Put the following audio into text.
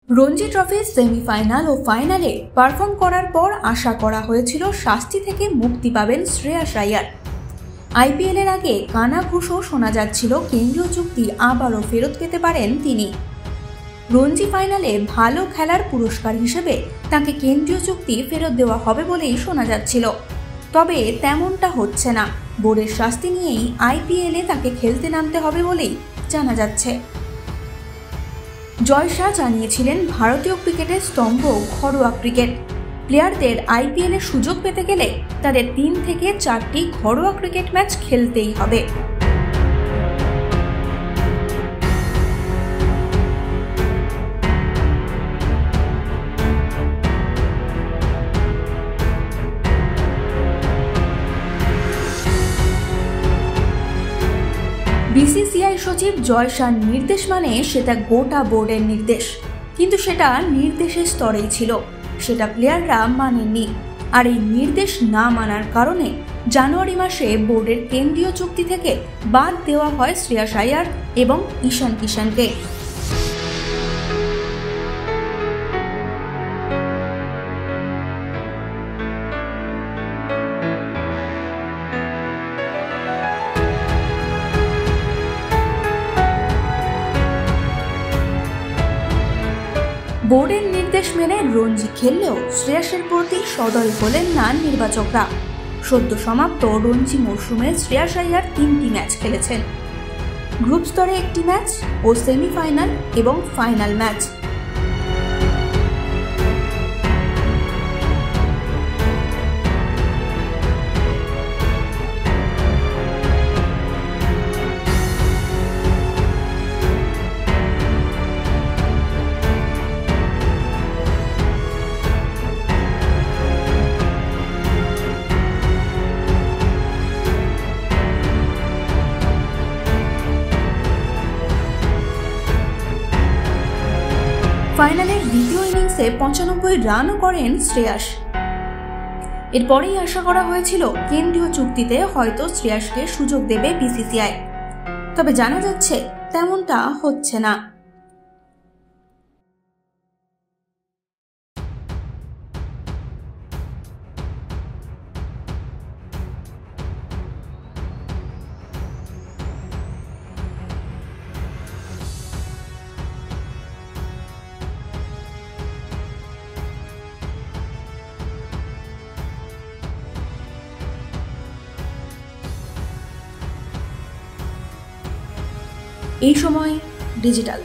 রঞ্জি ট্রফির সেমিফাইনাল ও ফাইনালে পারফর্ম করার পর আশা করা হয়েছিল শাস্তি থেকে মুক্তি পাবেন শ্রেয়াস আইয়ার। আইপিএল এর আগে কানাঘুষো শোনা যাচ্ছিল কেন্দ্রীয় চুক্তি আবারও ফেরত পেতে পারেন তিনি। রঞ্জি ফাইনালে ভালো খেলার পুরস্কার হিসেবে তাকে কেন্দ্রীয় চুক্তি ফেরত দেওয়া হবে বলেই শোনা যাচ্ছিল, তবে তেমনটা হচ্ছে না। বোর্ডের শাস্তি নিয়েই আইপিএলে তাকে খেলতে নামতে হবে বলেই জানা যাচ্ছে। জয় শাহ জানিয়েছিলেন, ভারতীয় ক্রিকেটের স্তম্ভ ঘরোয়া ক্রিকেট। প্লেয়ারদের আইপিএলে সুযোগ পেতে গেলে তাদের 3 থেকে 4টি ঘরোয়া ক্রিকেট ম্যাচ খেলতেই হবে। বিসিসিআই সচিব জয় শাহর নির্দেশ মানে সেটা গোটা বোর্ডের নির্দেশ, কিন্তু সেটা নির্দেশের স্তরেই ছিল, সেটা প্লেয়াররা মানেননি। আর এই নির্দেশ না মানার কারণে জানুয়ারি মাসে বোর্ডের কেন্দ্রীয় চুক্তি থেকে বাদ দেওয়া হয় শ্রেয়াস আইয়ার এবং ঈশান কিষানকে। বোর্ডের নির্দেশ মেনে রঞ্জি খেললেও শ্রেয়াসের প্রতি সদয় হলেন না নির্বাচকরা। সদ্য সমাপ্ত রঞ্জি মরশুমে শ্রেয়াস আইয়ার 3টি ম্যাচ খেলেছেন, গ্রুপ স্তরে 1টি ম্যাচ ও সেমিফাইনাল এবং ফাইনাল ম্যাচ। ফাইনালের দ্বিতীয় ইনিংসে 95 রানও করেন শ্রেয়াস। এরপরেই আশা করা হয়েছিল কেন্দ্রীয় চুক্তিতে হয়তো শ্রেয়াসকে সুযোগ দেবে বিসিসিআই, তবে জানা যাচ্ছে তেমনটা হচ্ছে না। এই সময় ডিজিটাল।